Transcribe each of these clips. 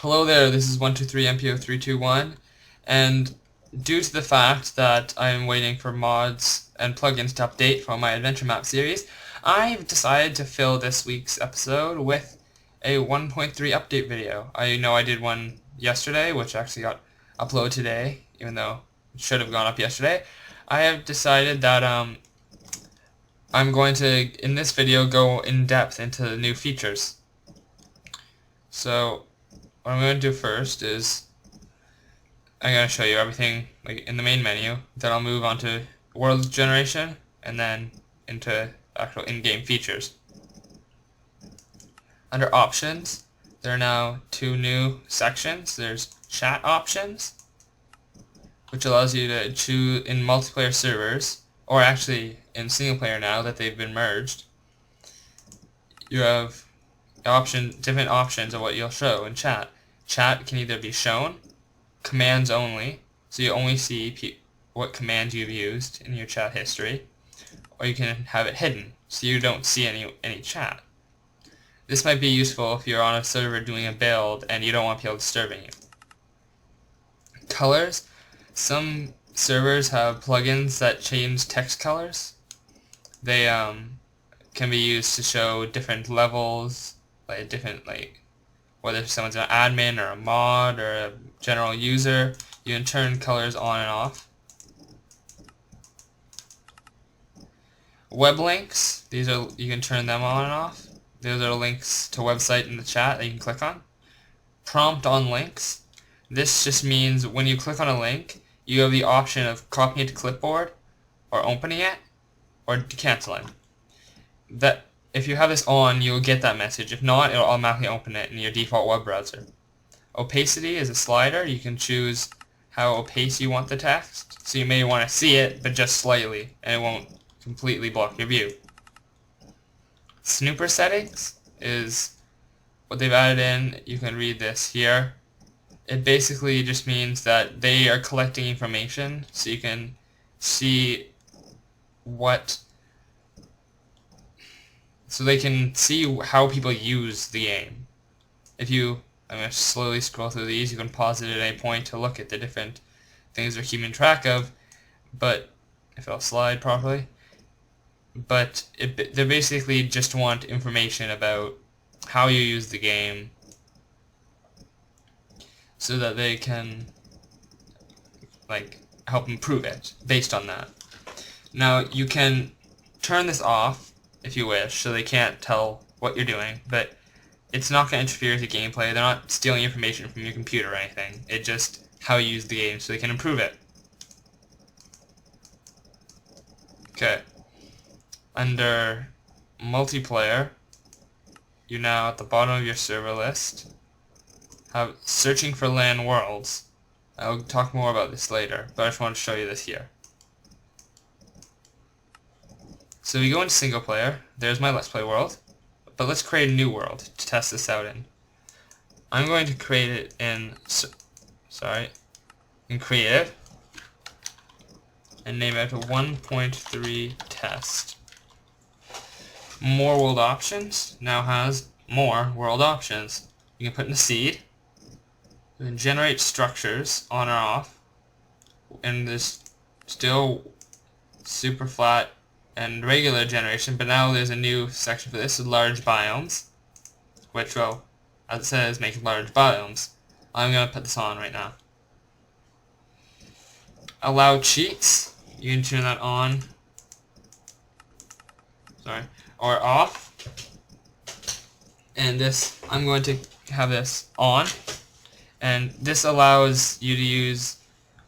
Hello there, this is 123MPO321, and due to the fact that I'm waiting for mods and plugins to update for my adventure map series, I've decided to fill this week's episode with a 1.3 update video. I know I did one yesterday, which actually got uploaded today, even though it should have gone up yesterday. I have decided that I'm going to, in this video, go in depth into the new features. So what I'm going to do first is I'm going to show you everything like in the main menu. Then I'll move on to world generation and then into actual in-game features. Under options, there are now two new sections. There's chat options, which allows you to choose in multiplayer servers, or actually in single player now that they've been merged. You have different options of what you'll show in chat. Chat can either be shown, commands only, so you only see what commands you've used in your chat history, or you can have it hidden, so you don't see any chat. This might be useful if you're on a server doing a build and you don't want people disturbing you. Colors. Some servers have plugins that change text colors. They can be used to show different levels, whether someone's an admin or a mod or a general user. You can turn colors on and off. Web links, you can turn them on and off. Those are links to website in the chat that you can click on. Prompt on links. This just means when you click on a link, you have the option of copying it to clipboard, or opening it, or canceling. That if you have this on, you'll get that message. If not, it'll automatically open it in your default web browser. Opacity is a slider. You can choose how opaque you want the text. So you may want to see it, but just slightly, and it won't completely block your view. Snooper settings is what they've added in. You can read this here. It basically just means that they are collecting information, so you can see so they can see how people use the game. I'm going to slowly scroll through these. You can pause it at any point to look at the different things they're keeping track of, but if it'll slide properly. But they basically just want information about how you use the game so that they can help improve it based on that. Now you can turn this off if you wish, so they can't tell what you're doing, but it's not going to interfere with your gameplay. They're not stealing information from your computer or anything. It's just how you use the game so they can improve it. Okay. Under multiplayer, you now at the bottom of your server list have searching for LAN worlds. I'll talk more about this later, but I just want to show you this here. So we go into single player. There's my Let's Play world, but let's create a new world to test this out in. I'm going to create it in creative and name it 1.3 test. More world options now has more world options. You can put in a seed. You can generate structures on or off. And there's still super flat and regular generation, but now there's a new section for this, large biomes, which will, as it says, make large biomes. I'm going to put this on right now. Allow cheats. You can turn that on. Or off. And this, I'm going to have this on. And this allows you to use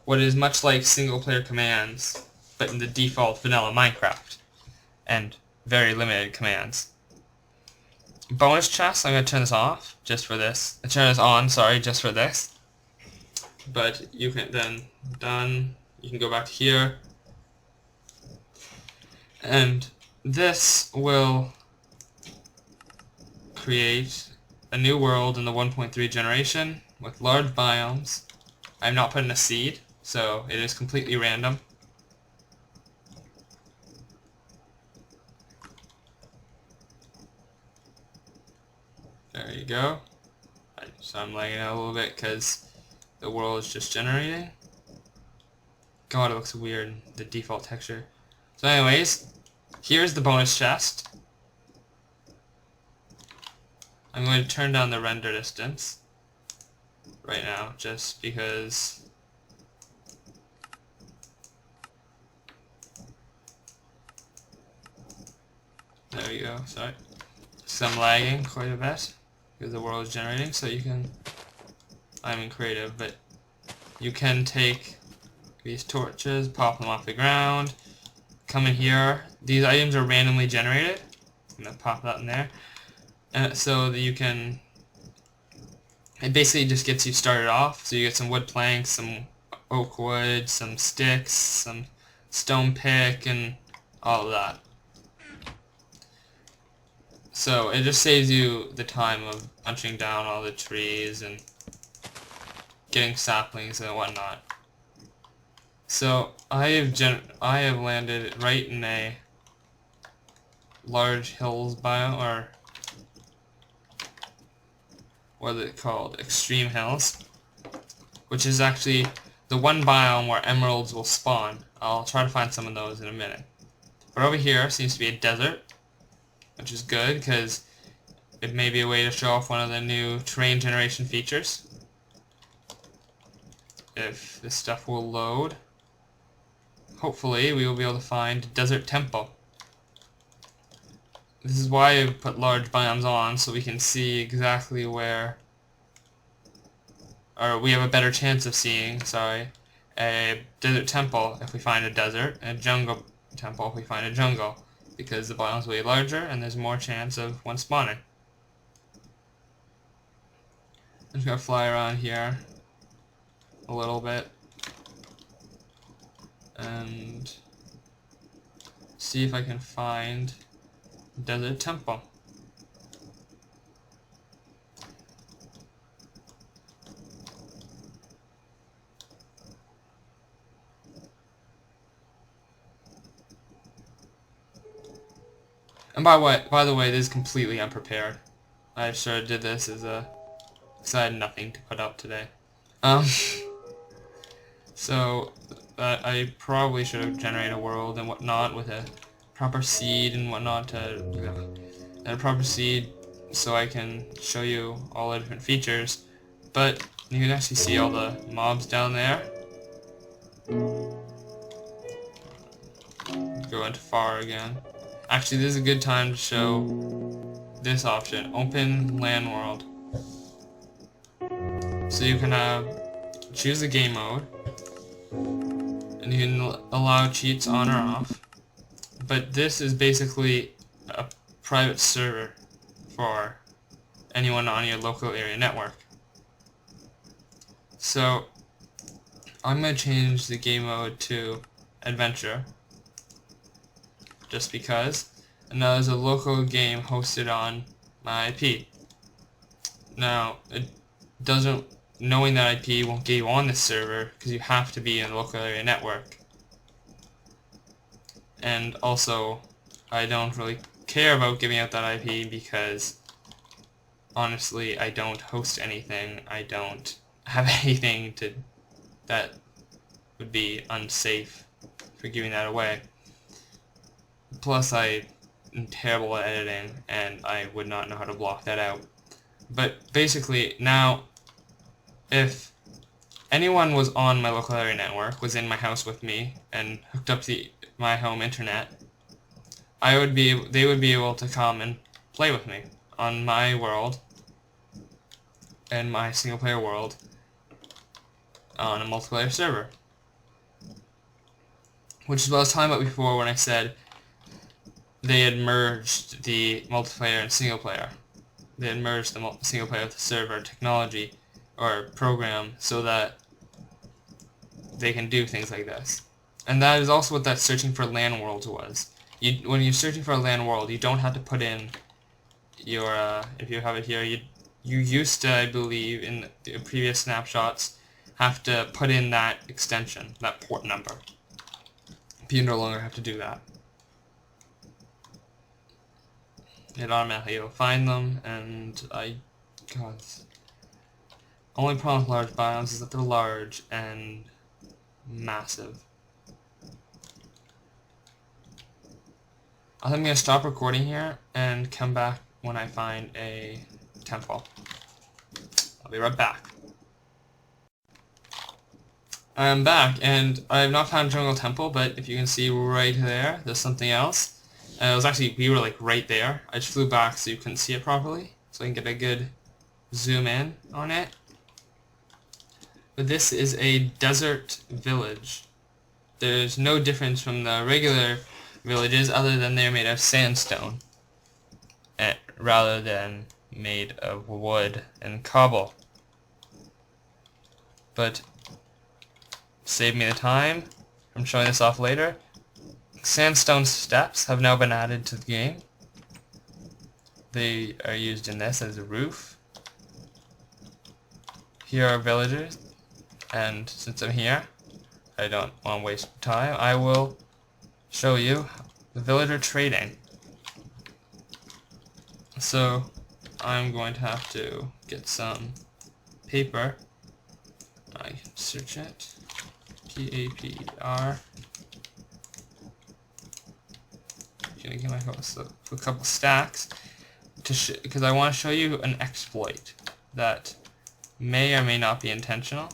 what is much like single player commands, but in the default vanilla Minecraft. And very limited commands. Bonus chests, I'm going to turn this off just for this. Turn this on, sorry, just for this. But you can then, done, you can go back to here. And this will create a new world in the 1.3 generation with large biomes. I'm not putting a seed, so it is completely random. There you go. So I'm lagging out a little bit because the world is just generating. God, it looks weird, the default texture. So anyways, here's the bonus chest. I'm going to turn down the render distance right now, just because there we go, sorry. So I'm lagging quite a bit because the world is generating, so you can, I'm in creative, but you can take these torches, pop them off the ground, come in here. These items are randomly generated. I'm going to pop that in there. And so that you can, it basically just gets you started off. So you get some wood planks, some oak wood, some sticks, some stone pick, and all of that. So it just saves you the time of punching down all the trees and getting saplings and whatnot. So I have landed right in a large hills biome, or what is it called? Extreme hills, which is actually the one biome where emeralds will spawn. I'll try to find some of those in a minute. But over here seems to be a desert, which is good because it may be a way to show off one of the new terrain generation features. If this stuff will load, hopefully we will be able to find Desert Temple. This is why I put large biomes on, so we can see exactly where, or we have a better chance of seeing, sorry, a desert temple if we find a desert, and a jungle temple if we find a jungle, because the biomes will be larger and there's more chance of one spawning. I'm just going to fly around here a little bit and see if I can find Desert Temple. And by the way, this is completely unprepared. I sort of did this as a, because I had nothing to put up today. So I probably should have generated a world and whatnot with a proper seed and whatnot to, and a proper seed so I can show you all the different features. But you can actually see all the mobs down there. Go into far again. Actually, this is a good time to show this option, Open LAN World. So you can choose a game mode, and you can allow cheats on or off. But this is basically a private server for anyone on your local area network. So I'm going to change the game mode to Adventure, just because. And now there's a local game hosted on my IP. Now, it doesn't, knowing that IP won't get you on this server because you have to be in the local area network. And also, I don't really care about giving out that IP because honestly, I don't host anything. I don't have anything that would be unsafe for giving that away. Plus, I'm terrible at editing, and I would not know how to block that out. But basically, now, if anyone was on my local area network, was in my house with me, and hooked up to my home internet, they would be able to come and play with me on my world, and my single player world, on a multiplayer server. Which is what I was talking about before when I said they had merged the multiplayer and single player. They had merged the single player with the server technology or program so that they can do things like this. And that is also what that searching for LAN worlds was. When you're searching for a LAN world, you don't have to put in your, if you have it here, you used to, I believe, in the previous snapshots, have to put in that extension, that port number. But you no longer have to do that. It automatically will find them, and Only problem with large biomes is that they're large and massive. I think I'm going to stop recording here and come back when I find a temple. I'll be right back. I'm back, and I have not found a jungle temple, but if you can see right there, there's something else. It was actually, we were like right there. I just flew back so you couldn't see it properly, so I can get a good zoom in on it. But this is a desert village. There's no difference from the regular villages other than they're made of sandstone rather than made of wood and cobble. But save me the time from showing this off later. Sandstone steps have now been added to the game. They are used in this as a roof. Here are villagers, and since I'm here, I don't want to waste time, I will show you the villager trading. So I'm going to have to get some paper. I can search it. PAPR. I'm gonna get a couple stacks because I want to show you an exploit that may or may not be intentional.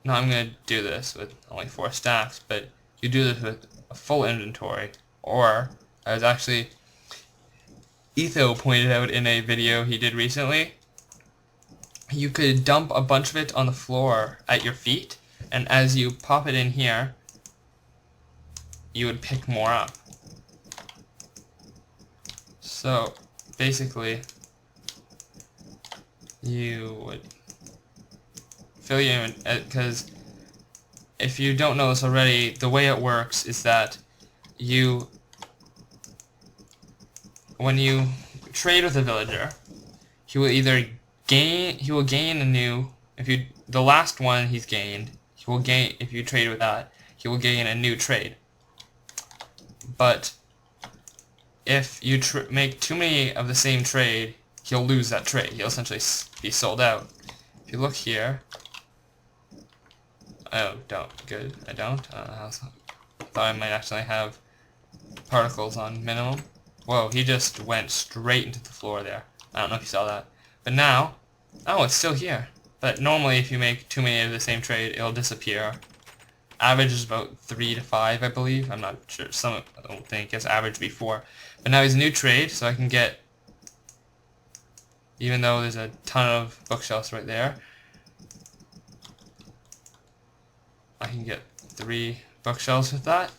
Now I'm going to do this with only 4 stacks, but you do this with a full inventory. Or, Etho pointed out in a video he did recently, you could dump a bunch of it on the floor at your feet, and as you pop it in here, you would pick more up. So, basically, you would fill your inventory, because if you don't know this already, the way it works is that when you trade with a villager, he will gain a new, the last one he's gained, if you trade with that, he will gain a new trade. But if you make too many of the same trade, he'll lose that trade. He'll essentially be sold out. If you look here, oh, good, I don't. I thought I might actually have particles on minimum. Whoa, he just went straight into the floor there. I don't know if you saw that. But now, oh, it's still here. But normally if you make too many of the same trade, it'll disappear. Average is about 3 to 5, I believe. I'm not sure. I don't think it's average before. But now he's a new trade, so I can get, even though there's a ton of bookshelves right there, I can get 3 bookshelves with that.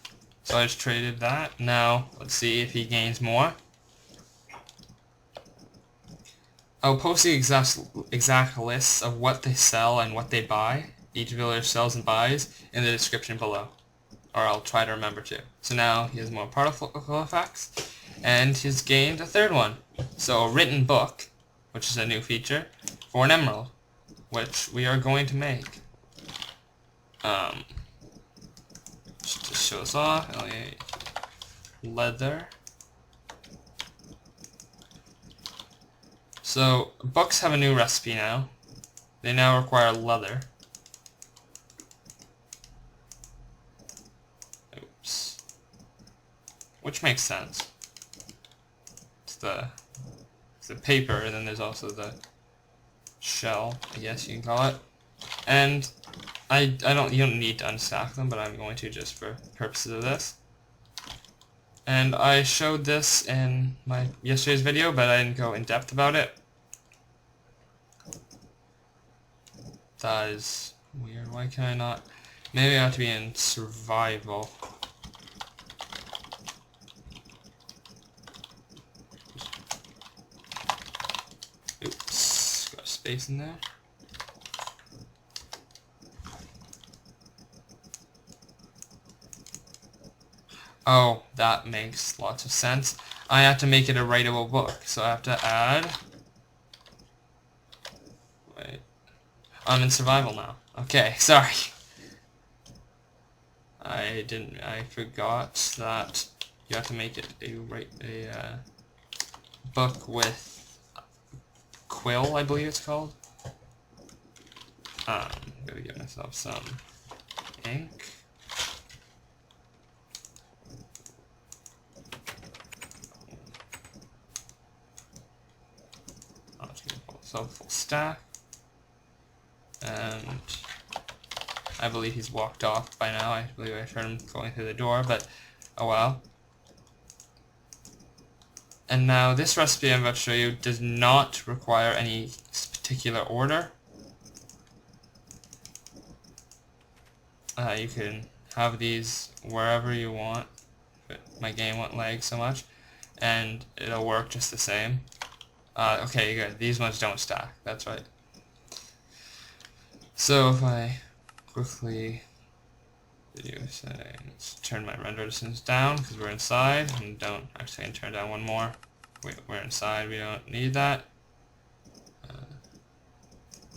So I just traded that. Now, let's see if he gains more. I'll post the exact lists of what they sell and what they buy. Each villager sells and buys in the description below. Or I'll try to remember to. So now he has more particle effects. And he's gained a 3rd one. So a written book, which is a new feature, for an emerald, which we are going to make. Just to show us off, leather. So books have a new recipe now. They now require leather. Oops. Which makes sense. It's the paper, and then there's also the shell, I guess you can call it. And you don't need to unstack them, but I'm going to just for purposes of this. And I showed this in my yesterday's video, but I didn't go in depth about it. That is weird. Why can I not? Maybe I have to be in survival. Oops, got a space in there. Oh, that makes lots of sense. I have to make it a writable book, so I have to add... Wait. I'm in survival now. Okay, sorry. I forgot that you have to make it a book with quill, I believe it's called. I'm gonna get myself some ink. I'll just get a full stack. And I believe he's walked off by now. I believe I heard him going through the door, but oh well. And now this recipe I'm about to show you does not require any particular order. You can have these wherever you want, but my game won't lag so much, and it'll work just the same. Okay, good. These ones don't stack. That's right. So if I quickly video settings, turn my render distance down because we're inside, and don't actually I can turn down one more. Wait, we're inside. We don't need that.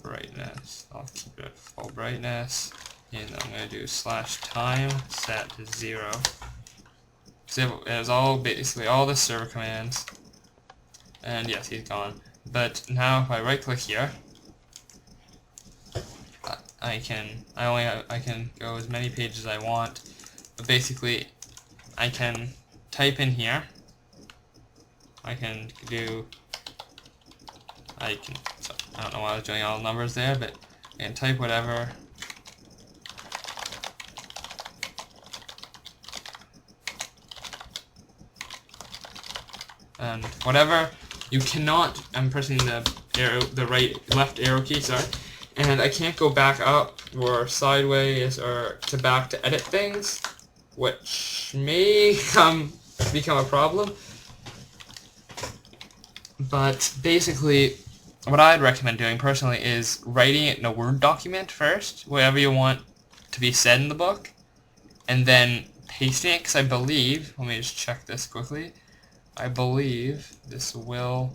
Brightness. I'll keep it at full brightness. And I'm going to do /time set to 0. So it was all basically all the server commands. And yes, he's gone. But now if I right click here, I can go as many pages as I want. But basically I can type in here. I don't know why I was doing all the numbers there, but I can type whatever. And whatever, you cannot, I'm pressing the left arrow key, sorry, and I can't go back up or sideways or back to edit things, which may become a problem. But basically, what I'd recommend doing personally is writing it in a Word document first, whatever you want to be said in the book, and then pasting it, because I believe, let me just check this quickly, I believe this will,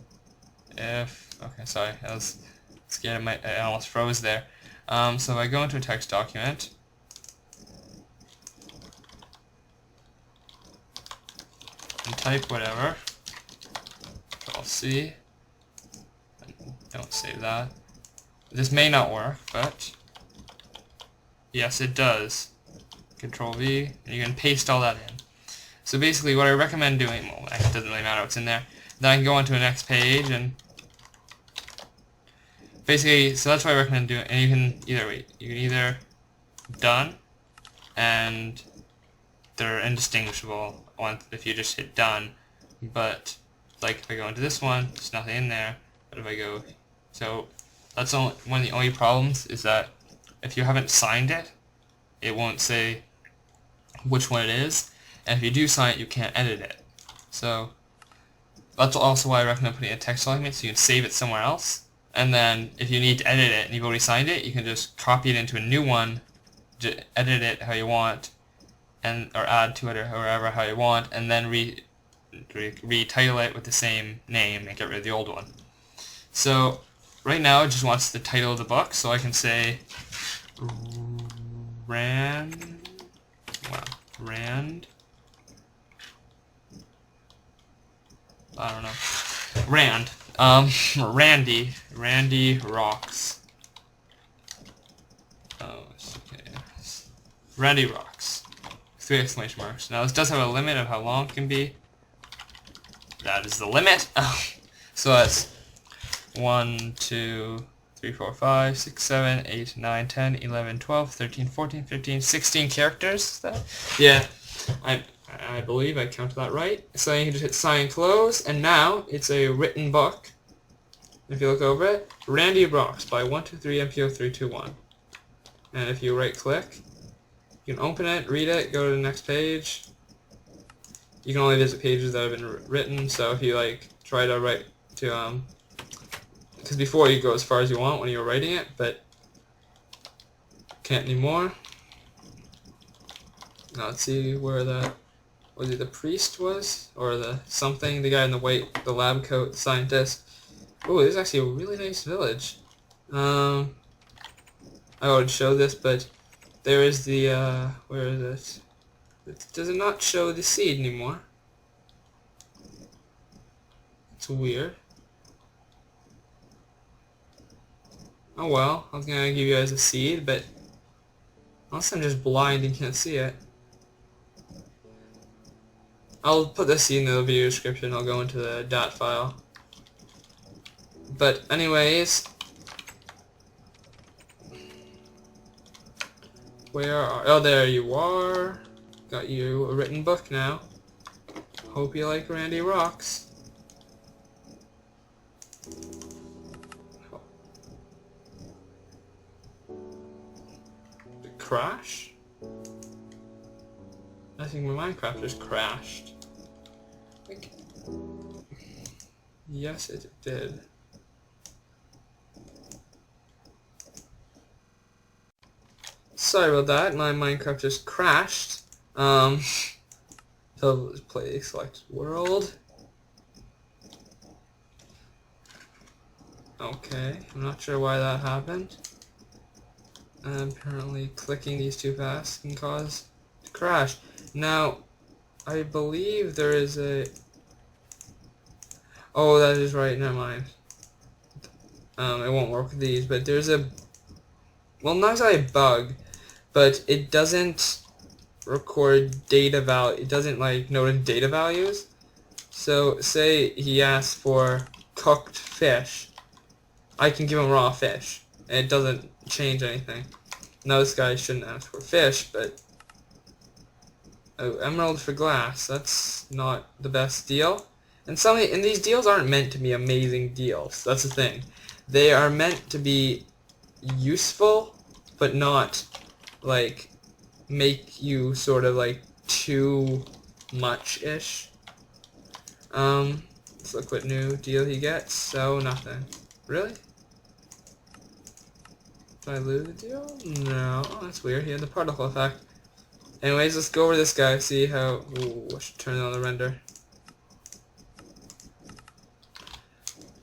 okay, sorry, I was scared, I almost froze there. So if I go into a text document, and type whatever, Control-C, don't save that. This may not work, but yes, it does. Control-V, and you can paste all that in. So basically what I recommend doing, well, it doesn't really matter what's in there, then I can go on to the next page, and basically, so that's what I recommend doing, and you can either done, and they're indistinguishable if you just hit done, but like if I go into this one, there's nothing in there, but if I go, so that's one of the only problems is that if you haven't signed it, it won't say which one it is, and if you do sign it, you can't edit it. So that's also why I recommend putting a text document so you can save it somewhere else, and then if you need to edit it and you've already signed it, you can just copy it into a new one, edit it how you want, or add to it or wherever how you want, and then retitle it with the same name and get rid of the old one. So right now it just wants the title of the book, so I can say Rand. I don't know. Rand. Randy rocks. Oh, okay. Randy rocks. 3 exclamation marks. Now this does have a limit of how long it can be. That is the limit. So that's 1, 2, 3, 4, 5, 6, 7, 8, 9, 10, 11, 12, 13, 14, 15, 16 characters. Yeah, I believe I counted that right. So you can just hit sign and close, and now it's a written book. If you look over it, Randy Rocks by 123 MPO 321. And if you right click, you can open it, read it, go to the next page. You can only visit pages that have been written, so if you try to write to because before you go as far as you want when you were writing it, but can't anymore. Now let's see where was it the priest was? Or the something? The guy in the white, the lab coat, the scientist. Oh, this is actually a really nice village. I would show this, but there is the, where is it? Does it not show the seed anymore? It's weird. Oh well, I was gonna give you guys a seed, but unless I'm just blind and can't see it. I'll put the seed in the video description. I'll go into the .dat file. But anyways, where are... Oh, there you are. Got you a written book now. Hope you like Randy Rocks. Did it crash? I think my Minecraft just crashed. Like, yes, it did. Sorry about that, my Minecraft just crashed. So let's play select world. Okay, I'm not sure why that happened. Apparently clicking these too fast can cause it to crash. Now, I believe there is a... Oh, that is right, never mind. It won't work with these, but there's a... Well, not exactly a bug, but it doesn't record data value. It doesn't like note data values. So say he asks for cooked fish, I can give him raw fish, and it doesn't change anything. Now this guy shouldn't ask for fish, but oh, emerald for glass. That's not the best deal. And these deals aren't meant to be amazing deals. That's the thing. They are meant to be useful, but not like make you sort of like too much-ish. Let's look what new deal he gets. So nothing. Really? Did I lose the deal? No. Oh, that's weird. He had the particle effect. Anyways, let's go over this guy, see how... Ooh, I should turn on the render.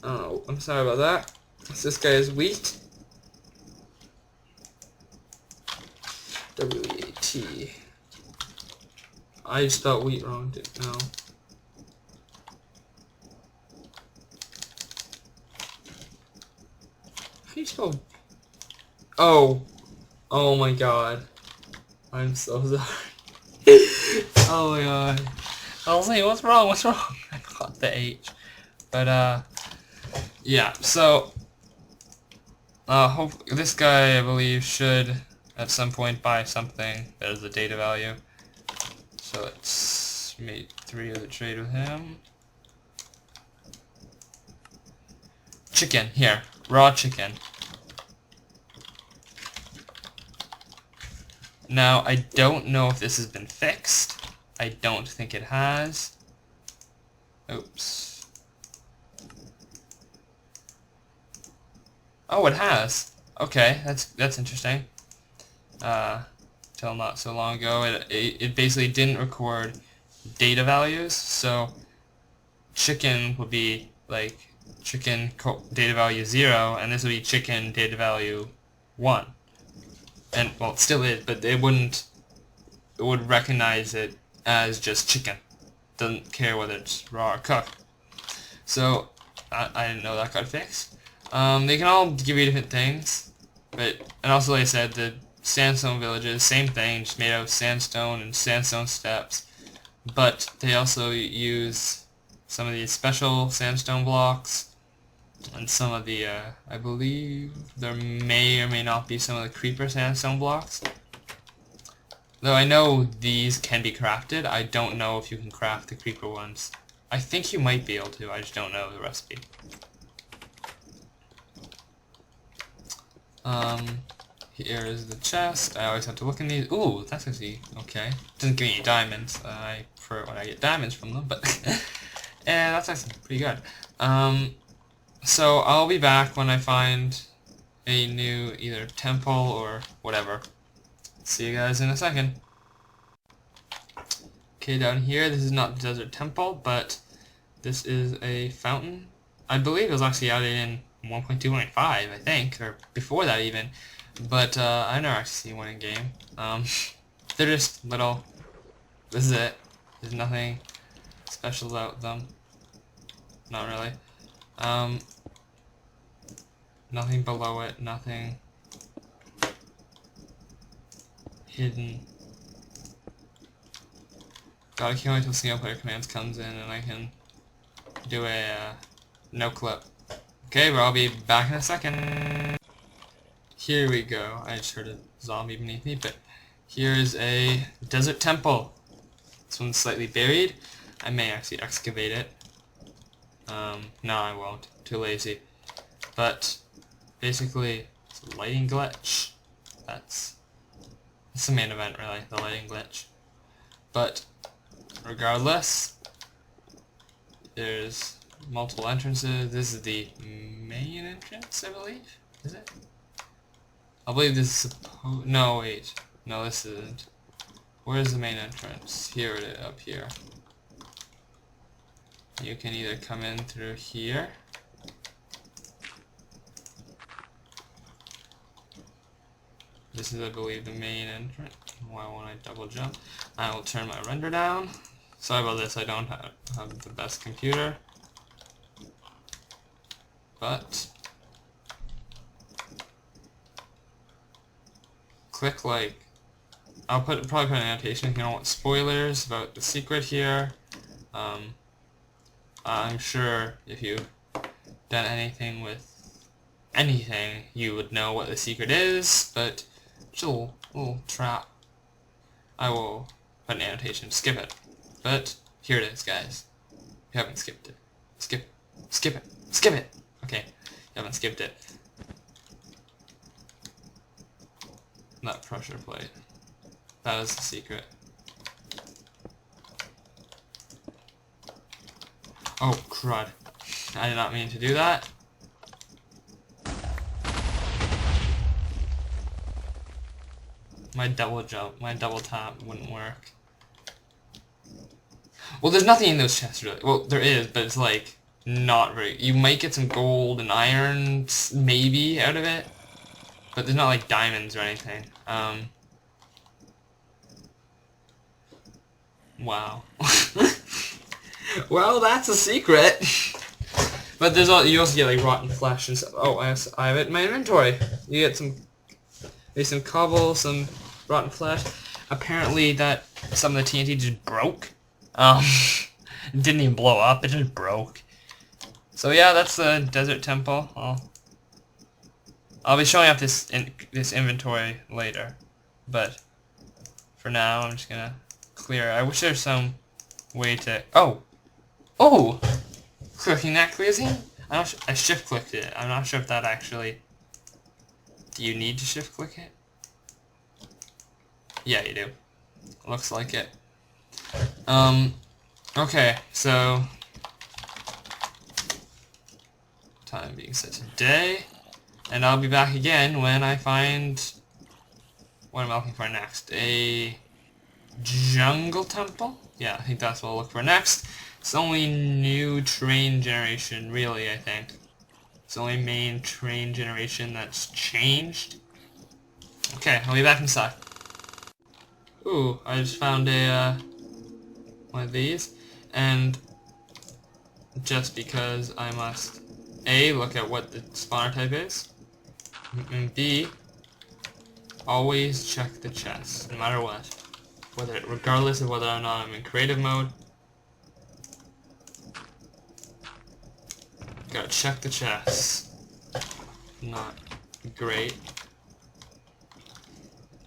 Oh, I'm sorry about that. So this guy is wheat. W-E-A-T. I spelled wheat wrong, didn't know. How do you spell... Oh. Oh my god. I'm so sorry. Oh my god. I was like, what's wrong? What's wrong? I caught the H. But, yeah, so... hope this guy, I believe, should at some point buy something that is the data value. So let's make 3 of the trade with him. Chicken, here. Raw chicken. Now, I don't know if this has been fixed. I don't think it has. Oops. Oh, it has. Okay, that's interesting. Till not so long ago, it basically didn't record data values. So chicken would be like chicken data value 0, and this would be chicken data value 1. And well, it still is, but it wouldn't. It would recognize it as just chicken. Doesn't care whether it's raw or cooked. So I didn't know that got fixed. They can all give you different things, and also like I said, the sandstone villages, same thing, just made out of sandstone and sandstone steps. But they also use some of these special sandstone blocks. And some of the, I believe there may or may not be some of the creeper sandstone blocks. Though I know these can be crafted, I don't know if you can craft the creeper ones. I think you might be able to, I just don't know the recipe. Here is the chest. I always have to look in these. Ooh, that's actually okay. Doesn't give me any diamonds. I prefer when I get diamonds from them, but and that's actually pretty good. So I'll be back when I find a new either temple or whatever. See you guys in a second. Okay, down here, this is not the desert temple, but this is a fountain. I believe it was actually added in 1.2.5, I think, or before that even. But I never actually seen one in game. They're just little. This is it. There's nothing special about them. Not really. Nothing below it, nothing hidden. God, I can't wait till single player commands comes in and I can do a no clip. Okay, but I'll be back in a second. Here we go. I just heard a zombie beneath me, but here's a desert temple. This one's slightly buried. I may actually excavate it. No, I won't. Too lazy. But basically, it's a lighting glitch. That's the main event, really, the lighting glitch. But regardless, there's multiple entrances. This is the main entrance, I believe. Is it? I believe this is supposed. No, wait. No, this isn't. Where's the main entrance? Here it is, up here. You can either come in through here. This is, I believe, the main entrance. Why won't I double jump? I will turn my render down. Sorry about this, I don't have the best computer. But click like. I'll probably put an annotation if you don't want spoilers about the secret here. I'm sure if you've done anything with anything, you would know what the secret is, but just a little trap. I will put an annotation to skip it. But here it is, guys. You haven't skipped it. Skip it. Skip it. Skip it! Okay, you haven't skipped it. That pressure plate. That is the secret. Oh, crud. I did not mean to do that. My double jump, my double tap wouldn't work. Well, there's nothing in those chests, really. Well, there is, but it's like, not very. You might get some gold and iron, maybe, out of it. But there's not like diamonds or anything. Wow. Well, that's a secret. But there's you also get like rotten flesh and stuff. Oh, I have it in my inventory. You get some cobble, some rotten flesh. Apparently that some of the TNT just broke. It didn't even blow up. It just broke. So yeah, that's the desert temple. I'll be showing off this inventory later, but for now I'm just gonna clear. I wish there's some way to. Oh, clicking that clears it. I shift clicked it. I'm not sure if that actually. Do you need to shift click it? Yeah, you do. Looks like it. Okay, so time being set to day, and I'll be back again when I find what am I looking for next? A jungle temple? Yeah, I think that's what I'll look for next. It's the only new train generation, really, I think. It's the only main train generation that's changed. Okay, I'll be back in a sec. Ooh, I just found a one of these, and just because I must A, look at what the spawner type is, and B, always check the chest, no matter what. Regardless of whether or not I'm in creative mode, gotta check the chest. Not great.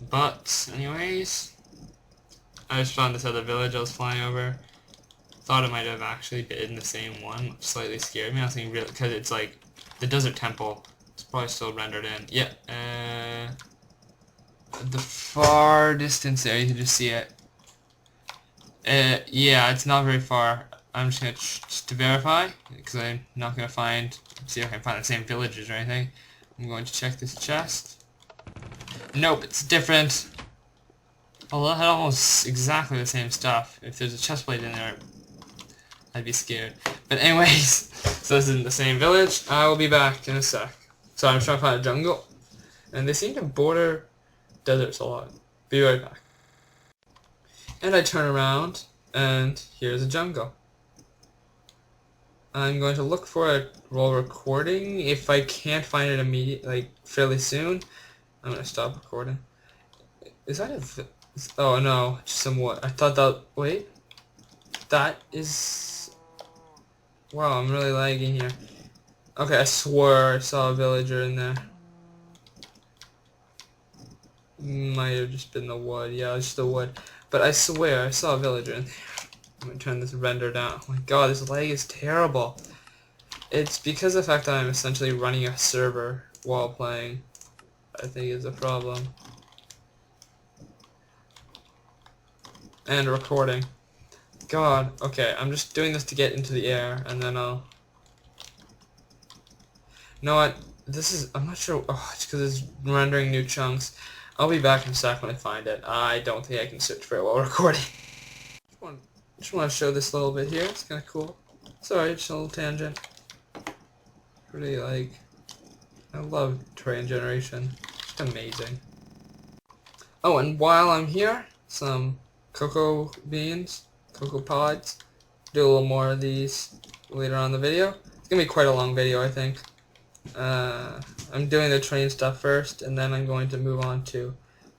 But, anyways, I just found this other village I was flying over. Thought it might have actually been the same one, which slightly scared me. I was thinking really, because it's like the desert temple. It's probably still rendered in. Yeah, the far distance there, you can just see it. Yeah, it's not very far. I'm just gonna just to verify, because I'm not gonna see if I can find the same villages or anything. I'm going to check this chest. Nope, it's different. Although it had almost exactly the same stuff. If there's a chest plate in there, I'd be scared. But anyways, so this isn't the same village. I will be back in a sec. So I'm trying to find a jungle, and they seem to border deserts a lot. Be right back. And I turn around, and here's a jungle. I'm going to look for it while recording. If I can't find it immediately, fairly soon, I'm gonna stop recording. Is that oh no, just some wood. I thought that. Wait, that is. Wow, I'm really lagging here. Okay, I swear I saw a villager in there. Might have just been the wood. Yeah, it was just the wood. But I swear I saw a villager in there. I'm gonna turn this render down. Oh my god, this lag is terrible. It's because of the fact that I'm essentially running a server while playing. I think is a problem. And recording. God, okay, I'm just doing this to get into the air, and then I'll... You know what? This is... I'm not sure... Oh, it's because it's rendering new chunks. I'll be back in a sec when I find it. I don't think I can search for it while recording. Just want to show this a little bit here. It's kind of cool. Sorry, just a little tangent. Really like... I love terrain generation. It's amazing. Oh, and while I'm here, some cocoa beans, cocoa pods. Do a little more of these later on in the video. It's gonna be quite a long video, I think. I'm doing the train stuff first, and then I'm going to move on to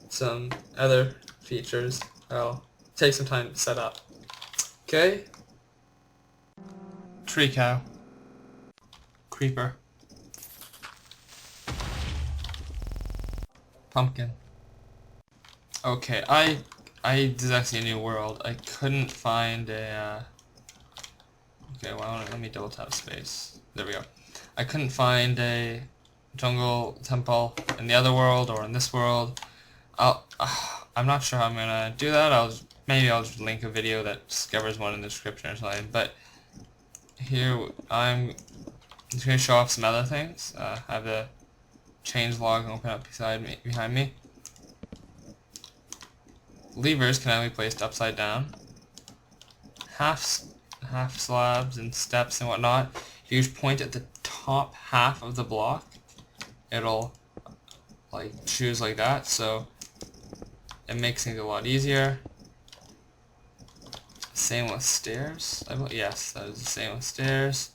some other features. I'll take some time to set up. Okay? Tree cow. Creeper. Pumpkin. Okay, this is actually a new world. I couldn't find a, okay, well, let me double tap space. There we go. I couldn't find a jungle temple in the other world or in this world. I'm not sure how I'm gonna do that. Maybe I'll just link a video that discovers one in the description or something. But here I'm just gonna show off some other things. I have the changelog open up behind me. Levers can now be placed upside down. Half slabs and steps and whatnot. If you just point at the top half of the block, it'll like choose like that. So it makes things a lot easier. Same with stairs. Yes, that is the same with stairs.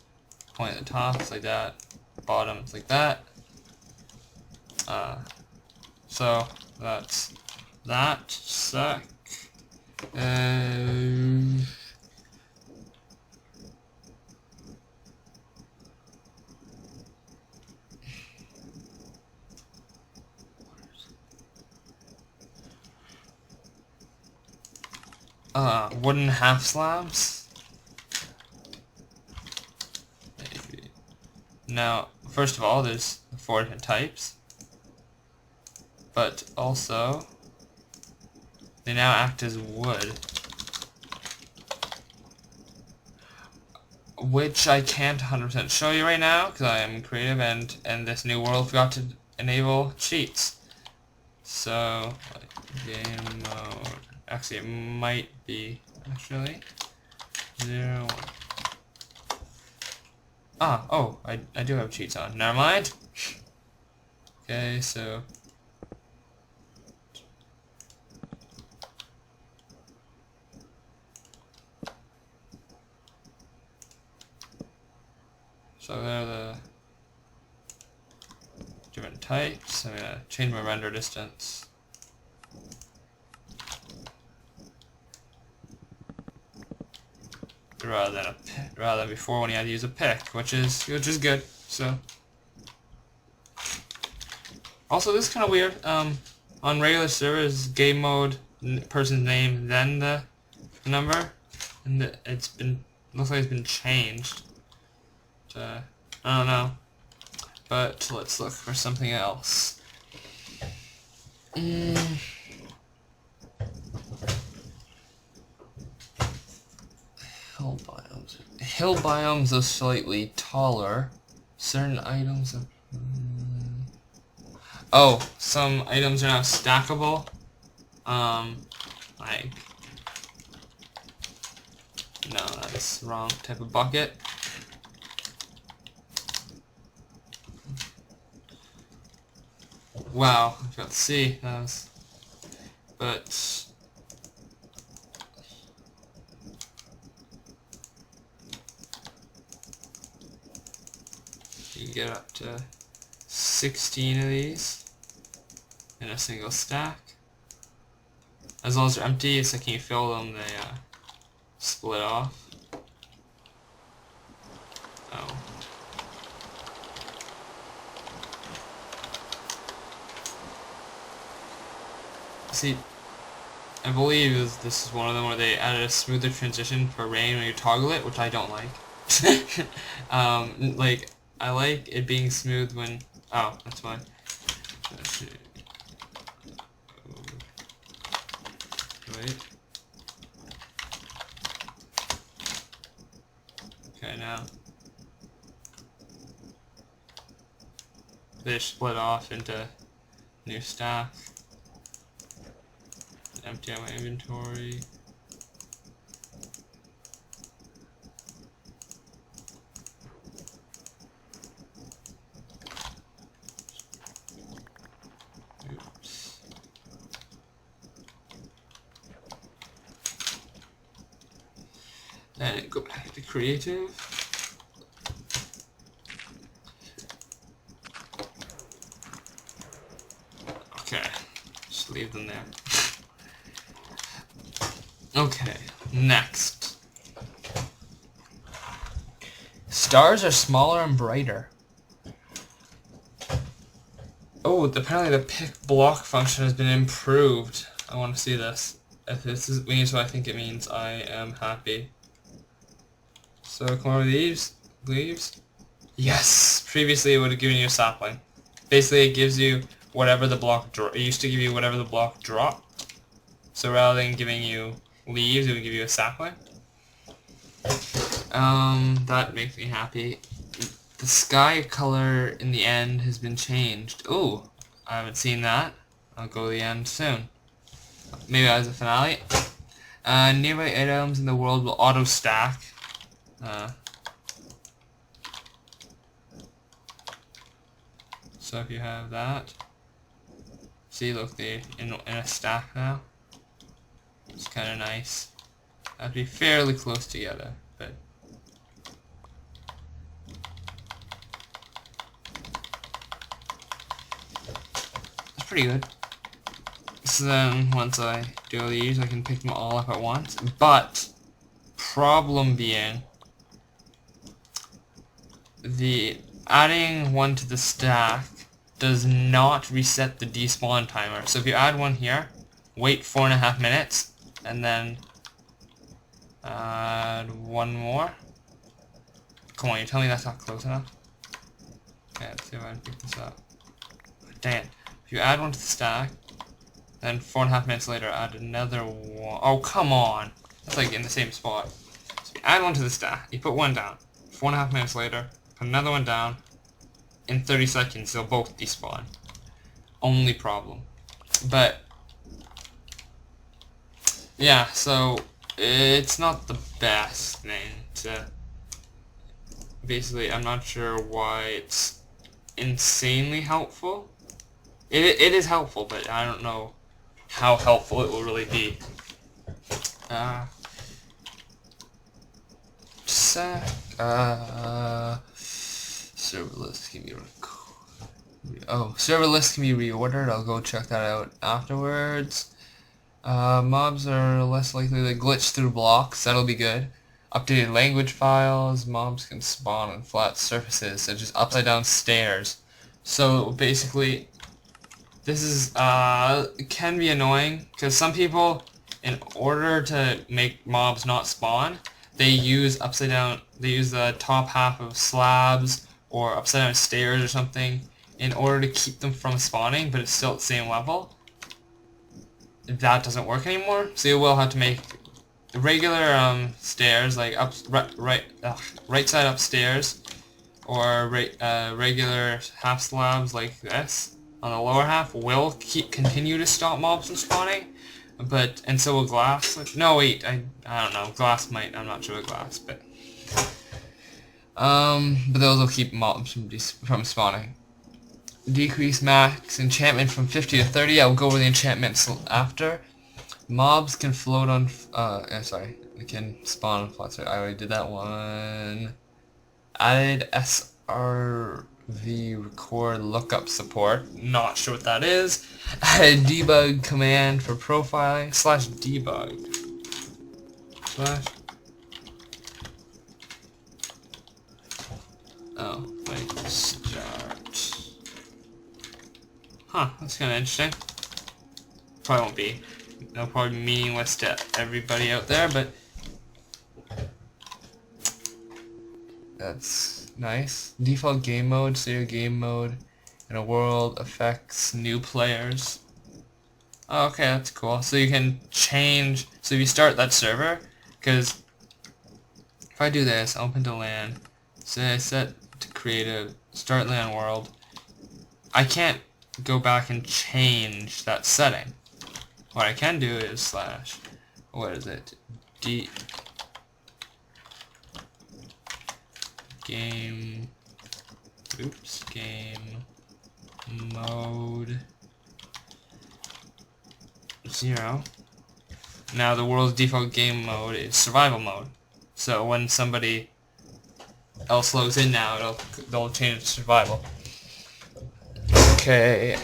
Point at the top, it's like that. Bottom, it's like that. So that's that. Sec. Wooden half slabs. Now, first of all, there's 4 different types, but also they now act as wood, which I can't 100% show you right now because I am creative and this new world forgot to enable cheats. So, game mode. Actually, it might be 0, 1. Oh, I do have cheats on. Never mind. Okay, so there are the different types. I'm gonna change my render distance. Rather than before when you had to use a pick, which is good. So also this is kind of weird. On regular servers, game mode, person's name, then the number, and looks like it's been changed. I don't know, but let's look for something else. Hill biomes are slightly taller. Certain items are... Oh, some items are now stackable. Like... No, that's the wrong type of bucket. Wow, I forgot to see. But... can get up to 16 of these in a single stack. As long as they're empty, the second you fill them, they split off. Oh. See, I believe this is one of them where they added a smoother transition for rain when you toggle it, which I don't like. Like, I like it being smooth when... Oh, that's why. Wait. Okay, now. They split off into new stack. Empty out my inventory. Oops. Then go back to creative. Okay, just leave them there. Okay, next. Stars are smaller and brighter. Oh, apparently the pick block function has been improved. I want to see this. If this means what I think it means, I am happy. So come over these leaves. Yes! Previously it would have given you a sapling. Basically it gives you whatever the block it used to give you whatever the block dropped. So rather than giving you leaves, it would give you a sapling. That makes me happy. The sky color in the end has been changed. Ooh, I haven't seen that. I'll go to the end soon. Maybe as a finale. Nearby items in the world will auto stack. So if you have that, see, look, they're in a stack now. It's kind of nice. That'd be fairly close together, but it's pretty good. So then, once I do these, I can pick them all up at once. But problem being, the adding one to the stack does not reset the despawn timer. So if you add one here, wait 4.5 minutes, and then add one more. Come on, you tell me that's not close enough? Okay, let's see if I can pick this up. Dang it. If you add one to the stack, then 4.5 minutes later add another one. Oh, come on! That's like in the same spot. So you add one to the stack, you put one down. 4.5 minutes later, put another one down. In 30 seconds, they'll both despawn. Only problem. But yeah, so it's not the best thing to... Basically, I'm not sure why it's insanely helpful. It is helpful, but I don't know how helpful it will really be. Server list can be server list can be reordered. I'll go check that out afterwards. Mobs are less likely to glitch through blocks. That'll be good. Updated language files. Mobs can spawn on flat surfaces, such as upside down stairs. So basically, this is can be annoying because some people, in order to make mobs not spawn, they use upside down. They use the top half of slabs or upside down stairs or something in order to keep them from spawning, but it's still at the same level. That doesn't work anymore, so you will have to make regular stairs, like right side upstairs, or regular half slabs like this on the lower half will continue to stop mobs from spawning, and so will glass. No, wait, I don't know. Glass might. I'm not sure with glass, but those will keep mobs from spawning. Decrease max enchantment from 50 to 30. I'll go over the enchantments after. Mobs can float on... they can spawn on flat. I already did that one. Added SRV V record lookup support. Not sure what that is. Add a debug command for profiling / debug / oh wait, start. Huh, that's kind of interesting. Probably won't be. It'll probably be meaningless to everybody out there, but that's nice. Default game mode, so your game mode in a world affects new players. Oh, okay, that's cool. So you can change, so if you start that server, because if I do this, open to LAN, say I set to creative, start LAN world, I can't go back and change that setting. What I can do is / what is it? Game mode 0. Now the world's default game mode is survival mode. So when somebody else logs in now, they'll change it to survival. Okay.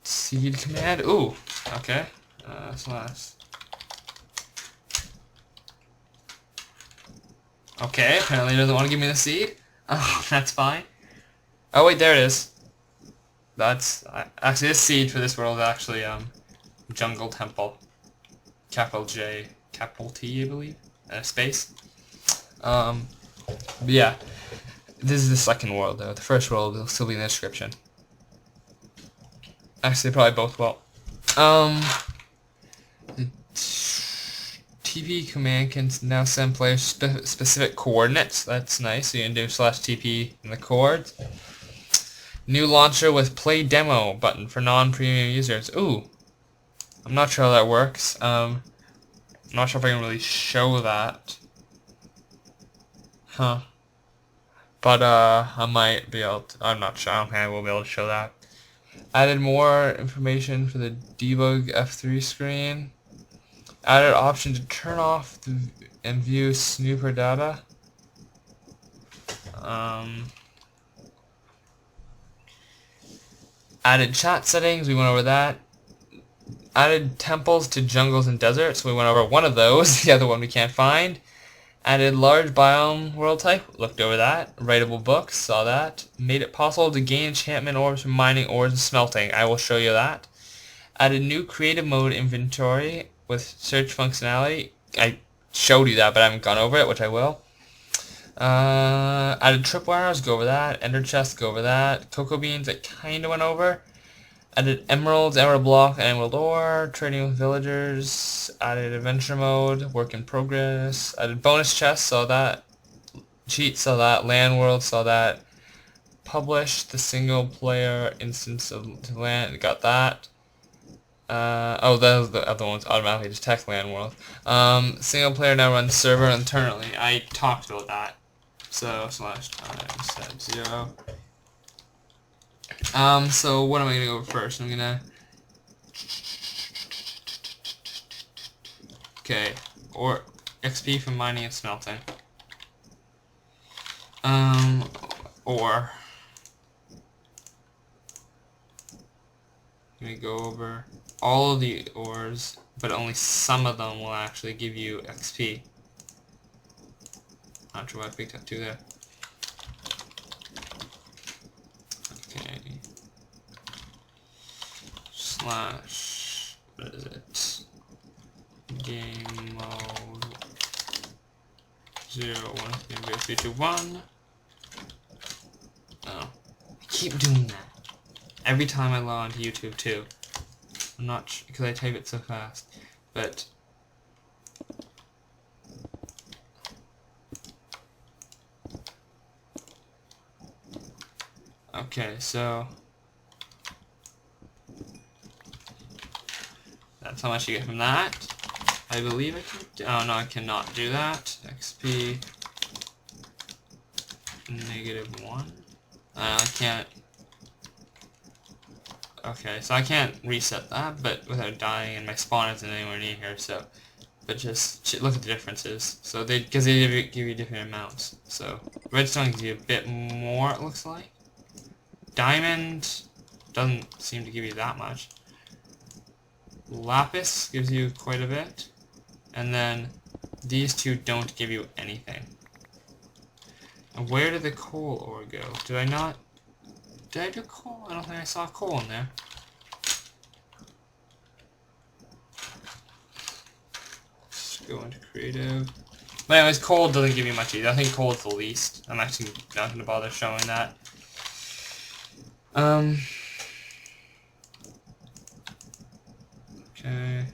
Seed command. Ooh. Okay. Okay, apparently it doesn't want to give me the seed. Oh, that's fine. Oh wait, there it is. That's actually this seed for this world is actually Jungle Temple. Capital J, capital T, I believe, and a space. But yeah, this is the second world though. The first world will still be in the description. Actually, probably both will. The TP command can now send players specific coordinates. That's nice. So you can do /TP in the chords. New launcher with play demo button for non-premium users. Ooh, I'm not sure how that works. I'm not sure if I can really show that. Huh. But I might be able to. I'm not sure. I don't think I will be able to show that. Added more information for the debug F3 screen. Added option to turn off and view snooper data. Added chat settings, we went over that. Added temples to jungles and deserts, we went over one of those, the other one we can't find. Added large biome world type, looked over that. Writable books, saw that. Made it possible to gain enchantment orbs from mining ores and smelting, I will show you that. Added new creative mode inventory with search functionality, I showed you that but I haven't gone over it, which I will. Added tripwires, go over that. Ender chests, go over that. Cocoa beans, I kinda went over. Added emeralds, emerald block, and emerald ore. Trading with villagers. Added adventure mode, work in progress. Added bonus chests, saw that. Cheat, saw that. Land world, saw that. Published the single player instance of land, got that. Oh, that was the other ones automatically detect land world. Single player now runs server internally. I talked about that. So /time set 0. So what am I gonna go over first? I'm gonna or XP from mining and smelting. Or I'm gonna go over all of the ores, but only some of them will actually give you XP. Not sure why I picked up 2 there. Okay. / what is it? Game mode 0 1 3 2 1. Oh, I keep doing that every time I log onto YouTube too. I'm not sure because I type it so fast, but okay, so that's how much you get from that. I believe I can do, oh no, I cannot do that. XP -1. I can't. Okay, so I can't reset that, but without dying, and my spawn isn't anywhere near here, so but just look at the differences. So because they give you different amounts. So redstone gives you a bit more, it looks like. Diamond doesn't seem to give you that much. Lapis gives you quite a bit, and then these two don't give you anything. And where did the coal ore go? Did I not? Did I do coal? I don't think I saw coal in there. Go into creative. But anyways, coal doesn't give you much either. I think coal is the least. I'm actually not going to bother showing that. Okay.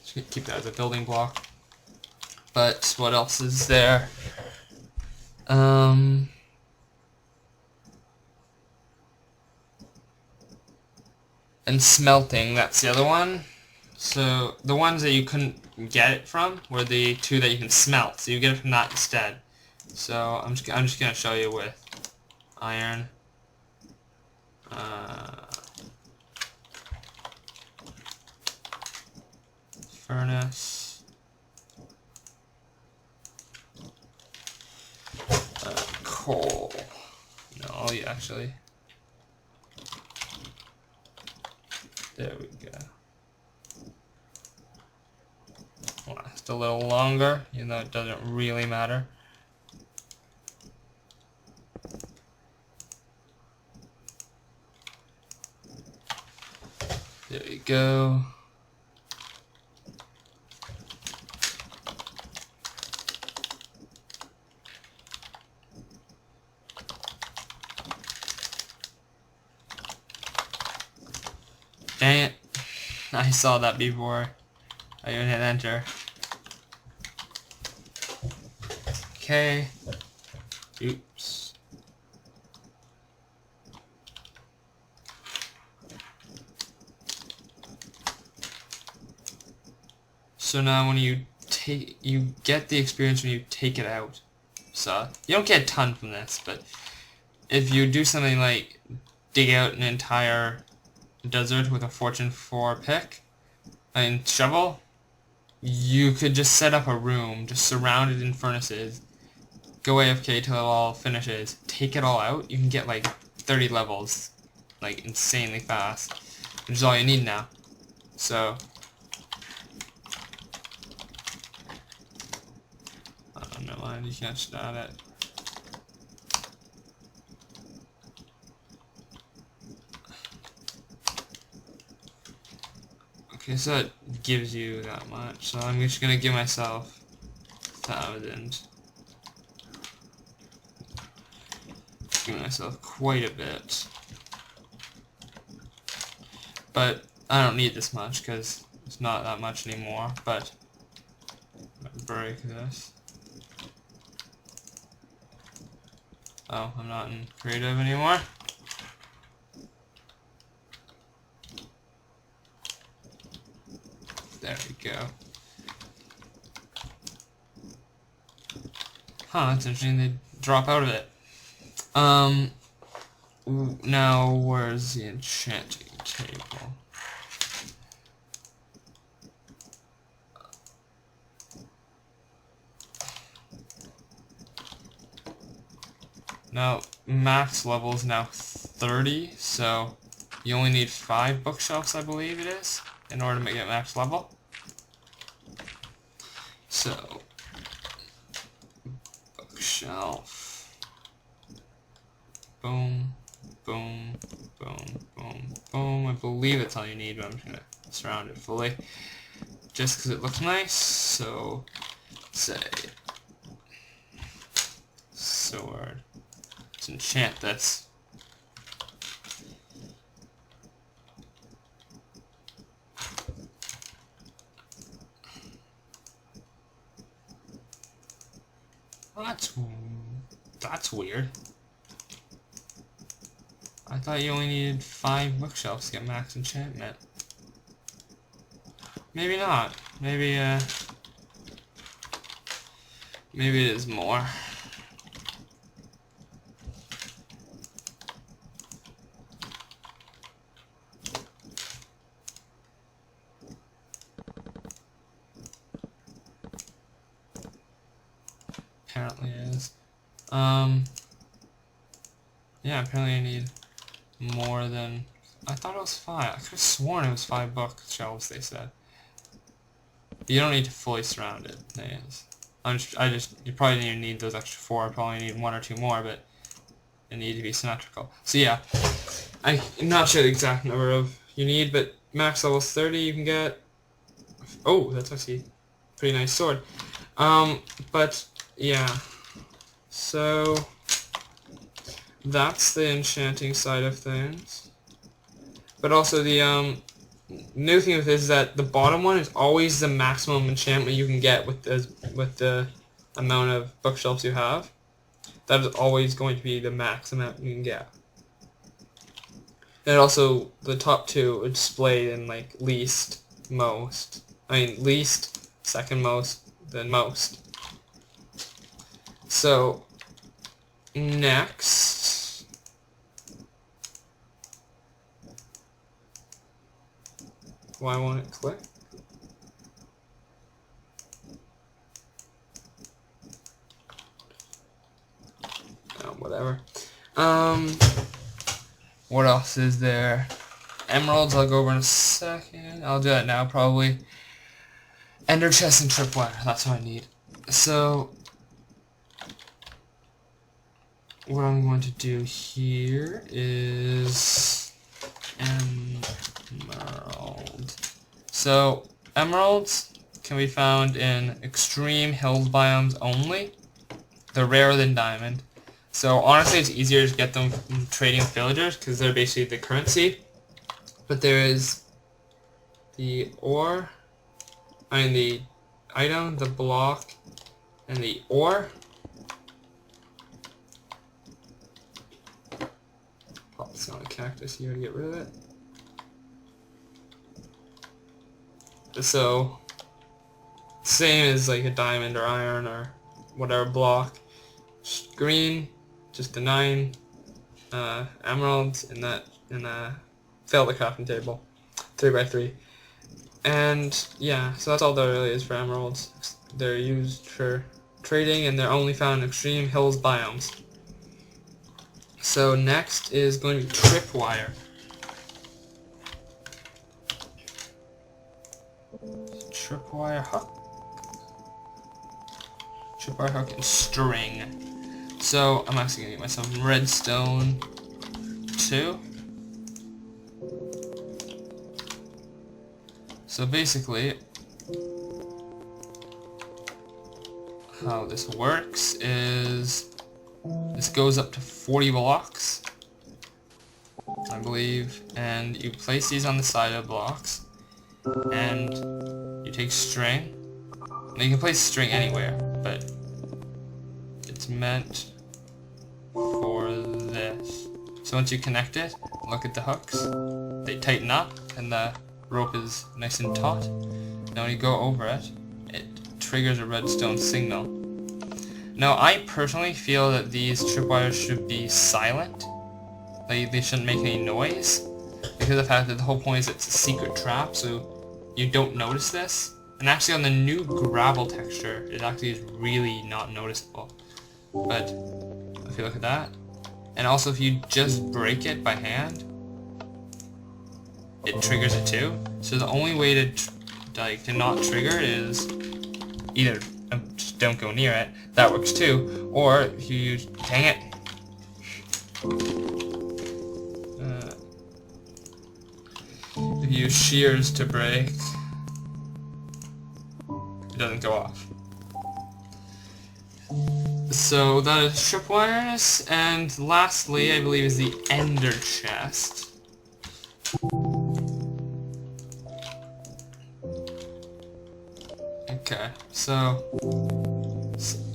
Just keep that as a building block. But what else is there? And smelting, that's the other one. So the ones that you couldn't get it from were the two that you can smelt. So you get it from that instead. So I'm just gonna show you with iron. Furnace. Coal. No, yeah, actually. There we go. Last a little longer, even though it doesn't really matter. There you go. Dang it. I saw that before I even hit enter. Okay. Oops. So now when you get the experience when you take it out. So you don't get a ton from this, but if you do something like dig out an entire desert with a Fortune 4 pick and shovel, you could just set up a room just surrounded in furnaces, go AFK till it all finishes, take it all out. You can get like 30 levels like insanely fast, which is all you need now. So I don't know why you can't start it. Okay, so it gives you that much, so I'm just gonna give myself 1,000. Give myself quite a bit. But I don't need this much because it's not that much anymore, but I'm gonna break this. Oh, I'm not in creative anymore. There we go. Huh, that's interesting, they drop out of it. Now where's the enchanting table? Now, max level is now 30, so you only need 5 bookshelves, I believe it is, in order to get max level. So, bookshelf. Boom, boom, boom, boom, boom. I believe that's all you need, but I'm just going to surround it fully. Just because it looks nice, so say sword. Let's enchant this. Well, that's weird. I thought you only needed 5 bookshelves to get max enchantment. Maybe not. Maybe maybe it is more. apparently is. Yeah, apparently I need more than... I thought it was 5. I could have sworn it was 5 bookshelves, they said. You don't need to fully surround it. You probably didn't even need those extra 4. I probably need 1 or 2 more, but they need to be symmetrical. So yeah, I'm not sure the exact number of you need, but max level's 30. You can get. Oh, that's actually a pretty nice sword. But yeah, so that's the enchanting side of things. But also the new thing with this is that the bottom one is always the maximum enchantment you can get with the amount of bookshelves you have. That is always going to be the max amount you can get. And also the top 2 are displayed in like least, most. Least, second most, then most. So next, why won't it click? Oh, whatever. What else is there? Emeralds, I'll go over in a second. I'll do that now, probably. Ender chest and tripwire, that's what I need. So, what I'm going to do here is emerald. So, emeralds can be found in extreme hills biomes only. They're rarer than diamond. So honestly, it's easier to get them from trading with villagers because they're basically the currency. But there is the ore, the item, the block, and the ore. Pop this on a cactus here to get rid of it. So, same as like a diamond or iron or whatever block. Green, just the 9 emeralds in a fail the crafting table, 3x3, and yeah, so that's all there really is for emeralds. They're used for trading, and they're only found in extreme hills biomes. So next is going to be tripwire. Tripwire hook. Tripwire hook and string. So I'm actually gonna get myself redstone 2. So basically, how this works is this goes up to 40 blocks, I believe, and you place these on the side of blocks, and you take string. Now you can place string anywhere, but it's meant for this. So once you connect it, look at the hooks. They tighten up, and the rope is nice and taut. Now when you go over it, it triggers a redstone signal. Now I personally feel that these tripwires should be silent. They shouldn't make any noise, because of the fact that the whole point is it's a secret trap, so you don't notice this. And actually on the new gravel texture, it actually is really not noticeable. But if you look at that, and also if you just break it by hand, it triggers it too. So the only way to not trigger it is either just don't go near it, that works too, or if you use, dang it, if you use shears to break, it doesn't go off. So that is tripwires, and lastly, I believe, is the ender chest. Okay, so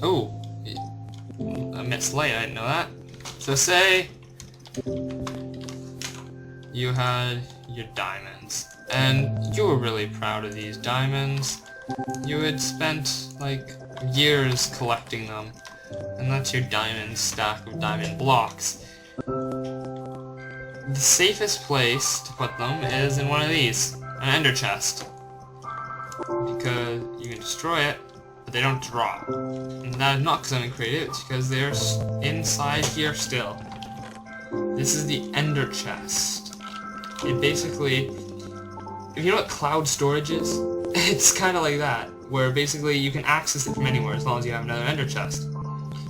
oh, I missed light, I didn't know that. So say you had your diamonds, and you were really proud of these diamonds. You had spent like years collecting them, and that's your diamond stack of diamond blocks. The safest place to put them is in one of these, an ender chest, because you can destroy it, but they don't drop. And that is not because I'm in creative, it's because they're inside here still. This is the ender chest. It basically, if you know what cloud storage is, it's kind of like that, where basically you can access it from anywhere as long as you have another ender chest.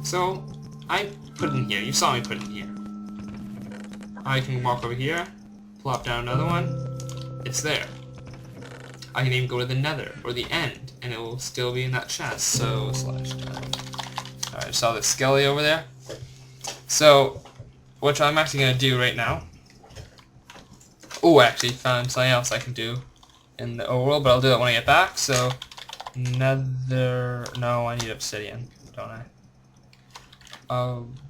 So, I put it in here. You saw me put it in here. I can walk over here, plop down another one. It's there. I can even go to the nether, or the end, and it will still be in that chest. So, /. Alright, saw the skelly over there. So, what I'm actually going to do right now... Oh, actually found something else I can do in the overworld, but I'll do that when I get back. So, nether... No, I need obsidian, don't I?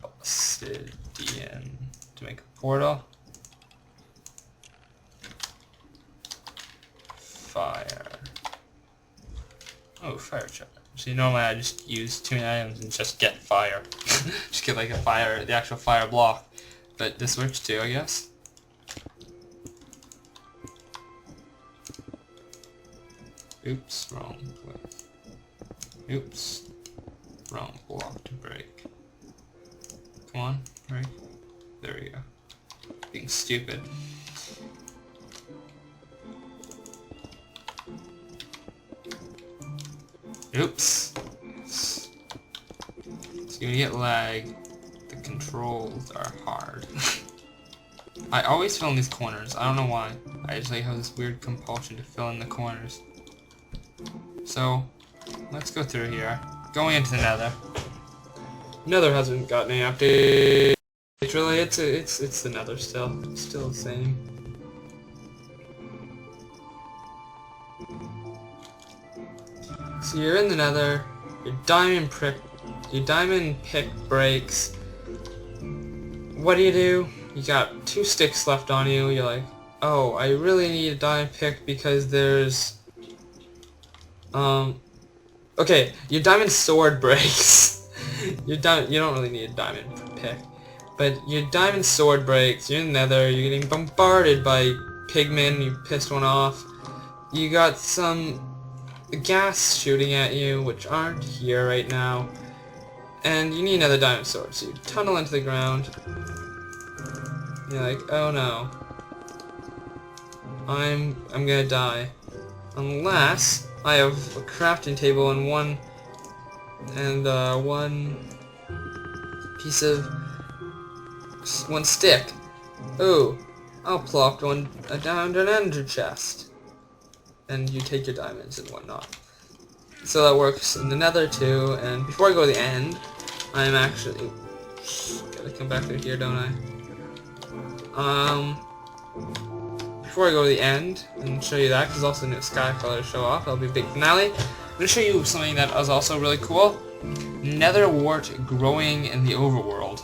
Obsidian to make a portal. Fire. Oh, fire charge. See, normally I just use 2 items and just get fire. Just get like a fire, the actual fire block. But this works too, I guess. Oops, wrong place. Oops. Wrong block to break. Come on, break. There we go. Being stupid. Oops. So when you get lag, the controls are hard. I always fill in these corners. I don't know why. I just like have this weird compulsion to fill in the corners. So, let's go through here. Going into the nether. Nether hasn't gotten any update. It's really, it's the nether still. It's still the same. So you're in the nether, your diamond pick breaks. What do? You got 2 sticks left on you, you're like, oh, I really need a diamond pick because there's... Okay, your diamond sword breaks. You don't really need a diamond pick. But your diamond sword breaks, you're in the nether, you're getting bombarded by pigmen, you pissed one off. You got some gas shooting at you, which aren't here right now. And you need another diamond sword, so you tunnel into the ground. You're like, oh no. I'm gonna die. Unless I have a crafting table and one piece of one stick. Oh, I'll plop one down an ender chest. And you take your diamonds and whatnot. So that works in the nether too, and before I go to the end, I'm actually... Gotta come back through here, don't I? Before I go to the end and show you that, because also new sky color to show off, that'll be a big finale. I'm going to show you something that was also really cool. Nether wart growing in the overworld.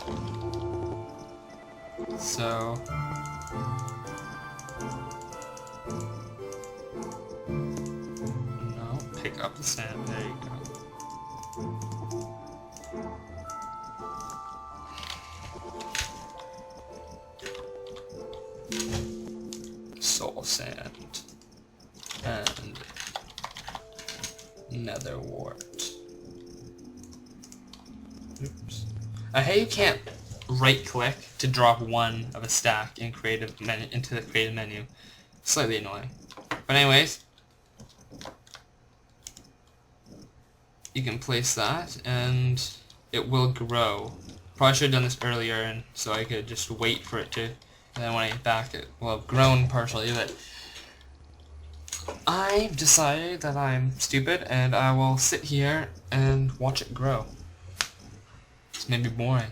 So... No, pick up the sand, there you go. Soul sand and nether wart. Oops. I hate you can't right click to drop one of a stack in creative menu into the creative menu. Slightly annoying. But anyways, you can place that and it will grow. Probably should have done this earlier and so I could just wait for it to, and then when I get back it will have grown partially, but I've decided that I'm stupid and I will sit here and watch it grow. This may be boring.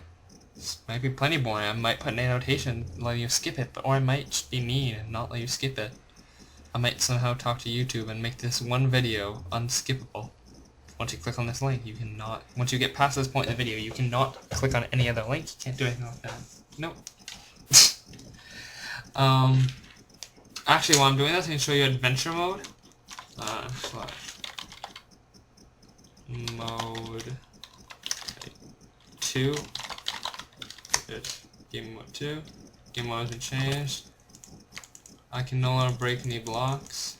This might be plenty boring. I might put an annotation letting you skip it, or I might just be mean and not let you skip it. I might somehow talk to YouTube and make this one video unskippable. Once you click on this link, you cannot... Once you get past this point in the video, you cannot click on any other link. You can't do anything like that. Nope. Actually, while I'm doing this, I can show you adventure mode. Mode 2. Game mode 2. Game mode has been changed. I can no longer break any blocks.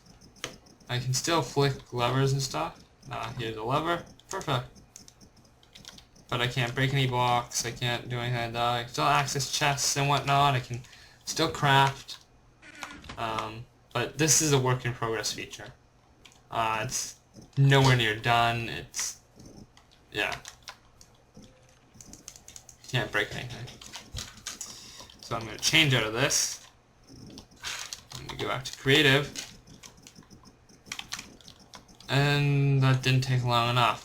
I can still flick levers and stuff. Here's a lever. Perfect. But I can't break any blocks, I can't do anything like that. I can still access chests and whatnot, I can still craft. But this is a work in progress feature. It's nowhere near done, it's... yeah. Can't break anything. So I'm going to change out of this. Let me go back to creative. And that didn't take long enough.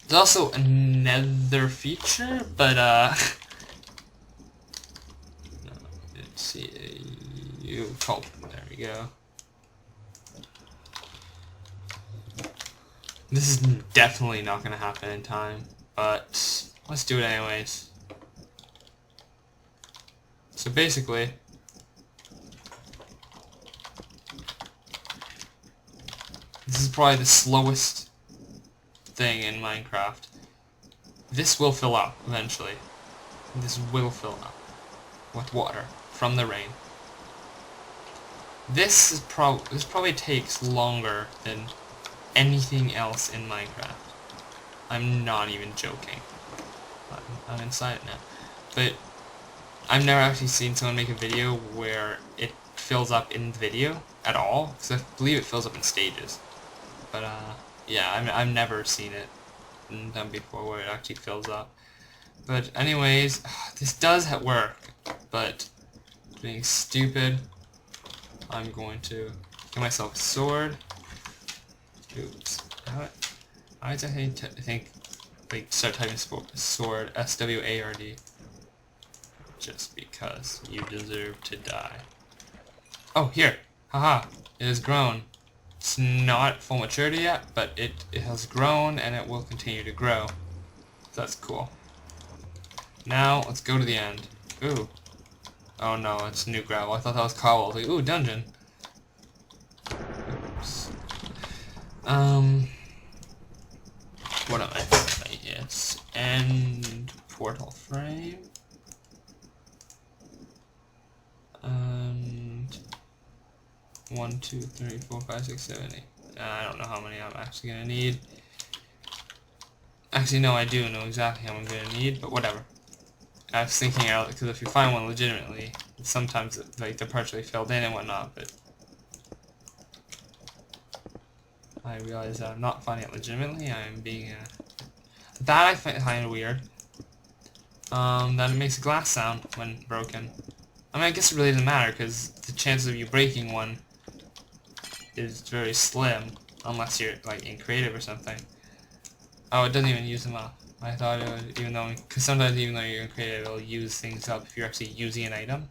There's also another feature, but let's see, there we go. This is definitely not going to happen in time, but let's do it anyways. So basically, this is probably the slowest thing in Minecraft. This will fill up eventually. This will fill up with water from the rain. This probably takes longer than anything else in Minecraft. I'm not even joking. I'm inside it now. But I've never actually seen someone make a video where it fills up in the video at all, because I believe it fills up in stages. But yeah, I've never seen it done before where it actually fills up. But anyways, this does work, but being stupid, I'm going to get myself a sword. Oops. I think like start typing sword, S-W-A-R-D. Just because you deserve to die. Oh, here! Haha! It has grown. It's not full maturity yet, but it has grown and it will continue to grow. So that's cool. Now, let's go to the end. Ooh. Oh no, it's new gravel. I thought that was cobble. I was like, ooh, dungeon. Oops. What am I saying? It's end portal frame. And 1, 2, 3, 4, 5, 6, 7, 8. I don't know how many I'm actually gonna need. Actually, no, I do know exactly how I'm gonna need, but whatever. I was thinking out because if you find one legitimately, sometimes like they're partially filled in and whatnot, but I realize that I'm not finding it legitimately. I'm being that I find kind of weird. That it makes a glass sound when broken. I mean, I guess it really doesn't matter because the chances of you breaking one is very slim, unless you're like in creative or something. Oh, it doesn't even use them up. I thought it would, even though, because sometimes even though you're in creative, it'll use things up if you're actually using an item.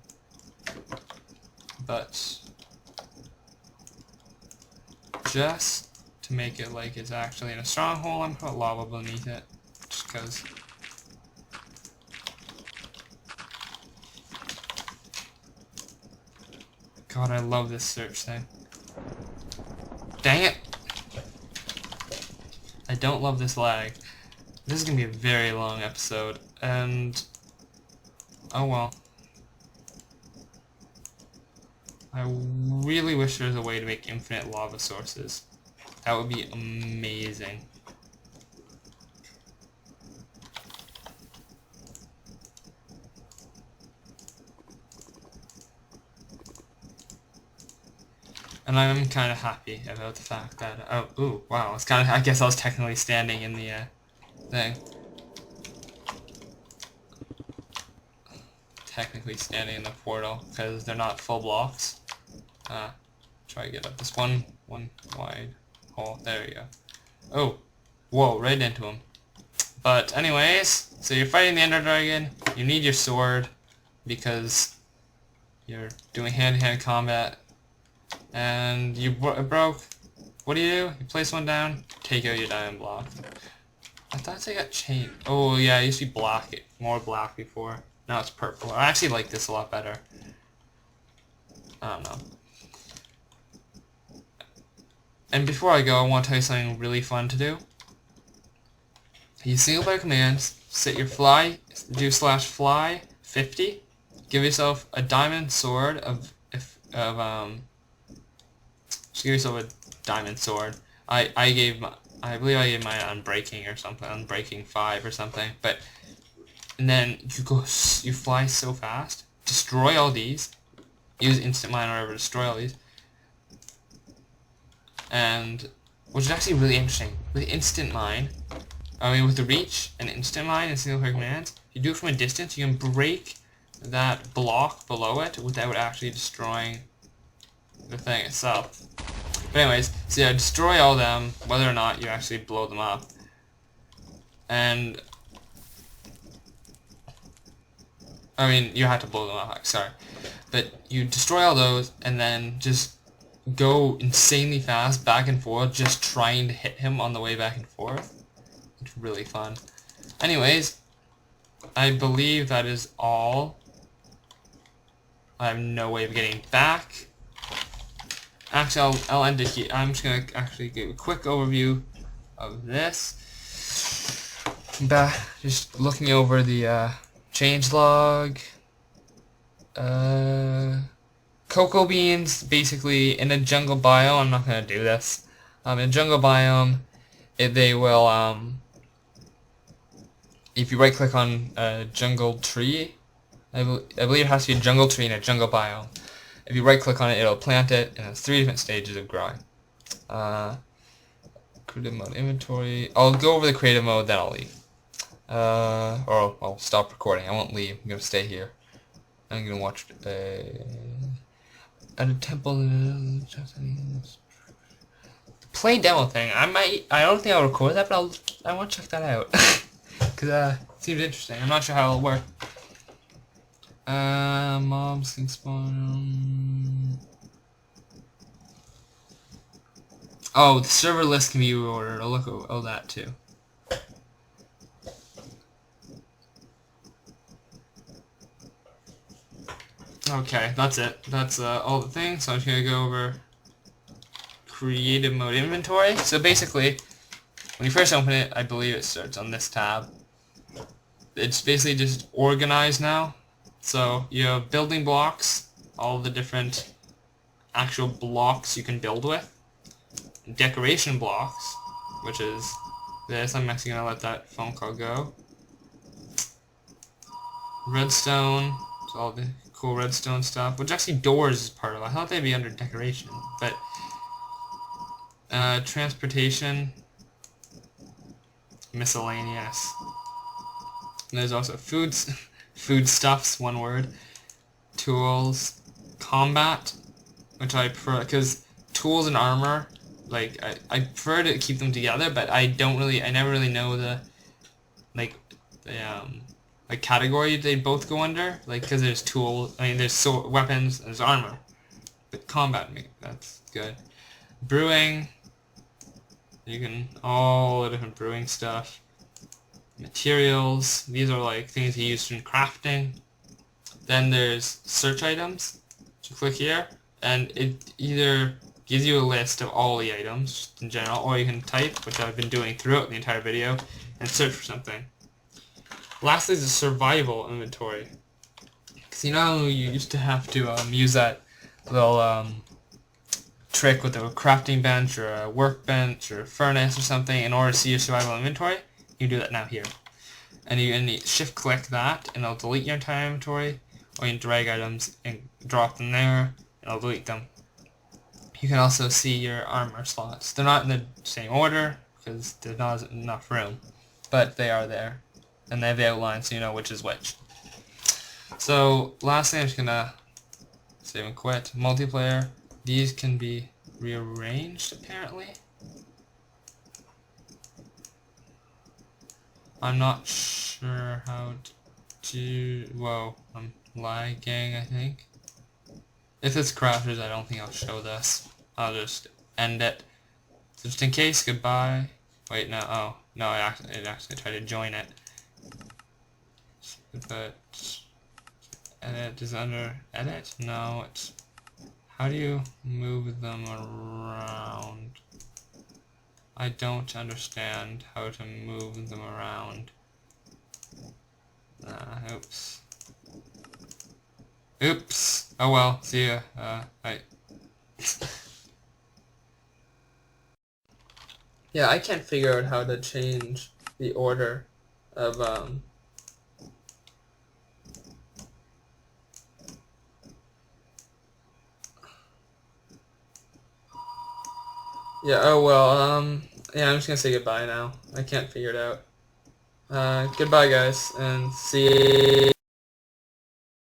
But just to make it like it's actually in a stronghold, I'm put lava beneath it, just because. God, I love this search thing. Dang it! I don't love this lag. This is going to be a very long episode, and oh well. I really wish there was a way to make infinite lava sources. That would be amazing. And I'm kind of happy about the fact that, oh, ooh, wow, it's kind of, I guess I was technically standing in the thing. Technically standing in the portal, because they're not full blocks. Try to get up this one wide hole. There you go. Oh, whoa, right into him. But anyways, so you're fighting the Ender Dragon. You need your sword because you're doing hand-to-hand combat. And you broke. What do? You place one down, take out your diamond block. I thought they got chained. Oh yeah, it used to be black, more black before. Now it's purple. I actually like this a lot better. I don't know. And before I go, I want to tell you something really fun to do. You single player commands, set your fly, do /fly 50. Give yourself a diamond sword just give yourself a diamond sword I believe I gave mine on breaking or something, on breaking 5 or something. But and then you fly so fast, destroy all these, use instant mine or whatever, destroy all these, and which is actually really interesting with instant mine. I mean, with the reach and instant mine and single player commands, if you do it from a distance, you can break that block below it without actually destroying the thing itself. But anyways, so yeah, destroy all them, whether or not you actually blow them up. And I mean, you have to blow them up, sorry. But you destroy all those, and then just go insanely fast back and forth, just trying to hit him on the way back and forth. It's really fun. Anyways, I believe that is all. I have no way of getting back. Actually, I'll end it here. I'm just going to actually give a quick overview of this. Just looking over the changelog. Cocoa beans, basically, in a jungle biome. I'm not going to do this. In a jungle biome, they will, if you right click on a jungle tree, I believe it has to be a jungle tree in a jungle biome. If you right click on it, it'll plant it, and it's 3 different stages of growing. Creative mode inventory. I'll go over the creative mode, then I'll leave. Or I'll stop recording. I won't leave. I'm going to stay here. I'm going to watch at a temple. Play demo thing. I don't think I'll record that, but I want to check that out. Because it seems interesting. I'm not sure how it'll work. Mobs can spawn. Oh, the server list can be reordered. I'll look at that too. Okay, that's it. That's all the things. So I'm just gonna go over creative mode inventory. So basically, when you first open it, I believe it starts on this tab. It's basically just organized now. So you have building blocks, all the different actual blocks you can build with. Decoration blocks, which is this. I'm actually going to let that phone call go. Redstone, so all the cool redstone stuff, which actually doors is part of it. I thought they'd be under decoration, but transportation, miscellaneous. And there's also foodstuffs, one word, tools, combat, which I prefer, because tools and armor, like, I prefer to keep them together, but I never really know the category they both go under, like, because there's there's weapons, there's armor, but combat, that's good. Brewing, you can, all the different brewing stuff. Materials, these are like things you use in crafting. Then there's search items. So you click here, and it either gives you a list of all the items in general, or you can type, which I've been doing throughout the entire video, and search for something. Lastly is the survival inventory. Because you know you used to have to use that little trick with a crafting bench or a workbench or a furnace or something in order to see your survival inventory. You can do that now here. And you can shift click that and it'll delete your entire inventory, or you can drag items and drop them there and it'll delete them. You can also see your armor slots. They're not in the same order because there's not enough room, but they are there. And they have the outline so you know which is which. So lastly, I'm just gonna save and quit. Multiplayer. These can be rearranged apparently. I'm not sure how to... Whoa, I'm lagging, I think. If it's crafters, I don't think I'll show this. I'll just end it. So just in case, goodbye. Wait, no, oh. No, it actually tried to join it. But... Edit is under... Edit? No, it's... How do you move them around? I don't understand how to move them around. Oops. Oops. Oh well. See ya. Bye. Yeah, I can't figure out how to change the order of yeah, oh well, yeah, I'm just gonna say goodbye now. I can't figure it out. Goodbye guys, and see